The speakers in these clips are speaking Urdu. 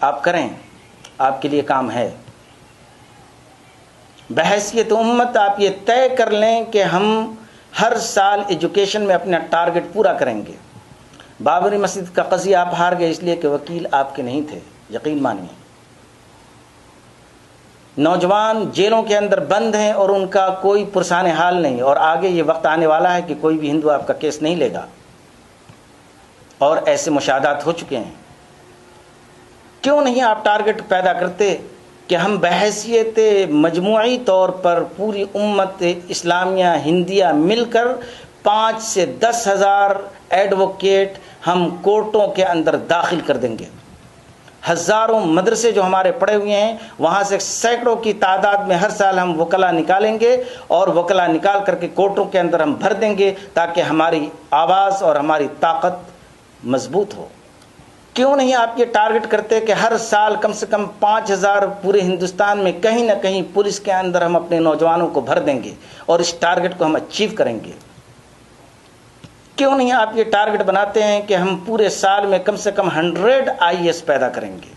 آپ کریں، آپ کے لیے کام ہے۔ بحیثیت امت آپ یہ طے کر لیں کہ ہم ہر سال ایجوکیشن میں اپنا ٹارگٹ پورا کریں گے۔ بابری مسجد کا قضیہ آپ ہار گئے اس لیے کہ وکیل آپ کے نہیں تھے، یقین مانیے۔ نوجوان جیلوں کے اندر بند ہیں اور ان کا کوئی پرسان حال نہیں، اور آگے یہ وقت آنے والا ہے کہ کوئی بھی ہندو آپ کا کیس نہیں لے گا، اور ایسے مشاہدات ہو چکے ہیں۔ کیوں نہیں آپ ٹارگٹ پیدا کرتے کہ ہم بحیثیت مجموعی طور پر پوری امت اسلامیہ ہندیہ مل کر 5 سے 10 ہزار ایڈوکیٹ ہم کورٹوں کے اندر داخل کر دیں گے۔ ہزاروں مدرسے جو ہمارے پڑے ہوئے ہیں وہاں سے سینکڑوں کی تعداد میں ہر سال ہم وکلا نکالیں گے، اور وکلا نکال کر کے کورٹوں کے اندر ہم بھر دیں گے تاکہ ہماری آواز اور ہماری طاقت مضبوط ہو۔ کیوں نہیں آپ یہ ٹارگٹ کرتے کہ ہر سال کم سے کم 5000 پورے ہندوستان میں کہیں نہ کہیں پولیس کے اندر ہم اپنے نوجوانوں کو بھر دیں گے، اور اس ٹارگٹ کو ہم اچیو کریں گے؟ کیوں نہیں آپ یہ ٹارگٹ بناتے ہیں کہ ہم پورے سال میں کم سے کم 100 IAS پیدا کریں گے؟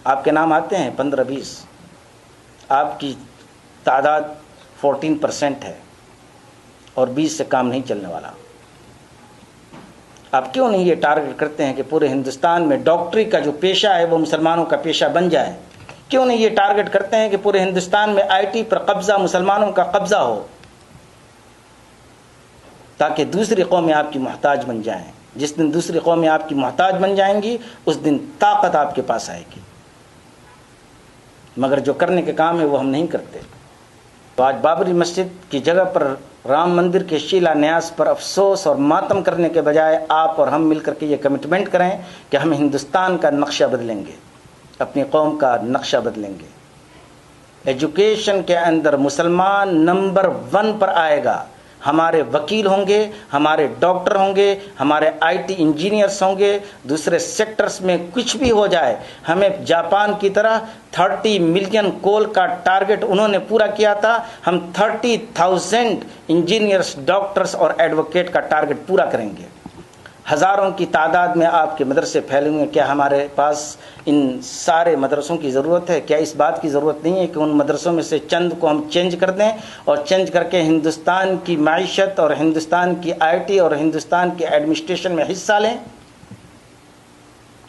آپ کے نام آتے ہیں 15-20، آپ کی تعداد 14% ہے، اور 20 سے کام نہیں چلنے والا۔ آپ کیوں نہیں یہ ٹارگٹ کرتے ہیں کہ پورے ہندوستان میں ڈاکٹری کا جو پیشہ ہے وہ مسلمانوں کا پیشہ بن جائے؟ کیوں نہیں یہ ٹارگٹ کرتے ہیں کہ پورے ہندوستان میں IT پر قبضہ مسلمانوں کا قبضہ ہو، تاکہ دوسری قومیں آپ کی محتاج بن جائیں؟ جس دن دوسری قومیں آپ کی محتاج بن جائیں گی اس دن طاقت آپ کے پاس آئے گی، مگر جو کرنے کے کام ہے وہ ہم نہیں کرتے۔ تو آج بابری مسجد کی جگہ پر رام مندر کے شیلا نیاز پر افسوس اور ماتم کرنے کے بجائے آپ اور ہم مل کر کے یہ کمٹمنٹ کریں کہ ہم ہندوستان کا نقشہ بدلیں گے، اپنی قوم کا نقشہ بدلیں گے۔ ایجوکیشن کے اندر مسلمان نمبر 1 پر آئے گا۔ ہمارے وکیل ہوں گے، ہمارے ڈاکٹر ہوں گے، ہمارے IT انجینئرس ہوں گے، دوسرے سیکٹرز میں کچھ بھی ہو جائے، ہمیں جاپان کی طرح 30 ملین کول کا ٹارگٹ انہوں نے پورا کیا تھا، ہم 30,000 انجینئرس، ڈاکٹرز اور ایڈوکیٹ کا ٹارگٹ پورا کریں گے۔ ہزاروں کی تعداد میں آپ کے مدرسے پھیلے ہوئے ہیں، کیا ہمارے پاس ان سارے مدرسوں کی ضرورت ہے؟ کیا اس بات کی ضرورت نہیں ہے کہ ان مدرسوں میں سے چند کو ہم چینج کر دیں، اور چینج کر کے ہندوستان کی معیشت اور ہندوستان کی IT اور ہندوستان کی ایڈمنسٹریشن میں حصہ لیں؟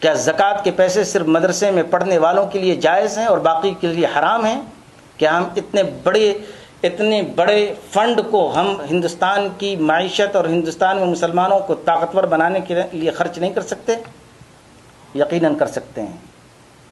کیا زکوٰۃ کے پیسے صرف مدرسے میں پڑھنے والوں کے لیے جائز ہیں اور باقی کے لیے حرام ہیں؟ کیا ہم اتنے بڑے فنڈ کو ہم ہندوستان کی معیشت اور ہندوستان میں مسلمانوں کو طاقتور بنانے کے لیے خرچ نہیں کر سکتے؟ یقیناً کر سکتے ہیں۔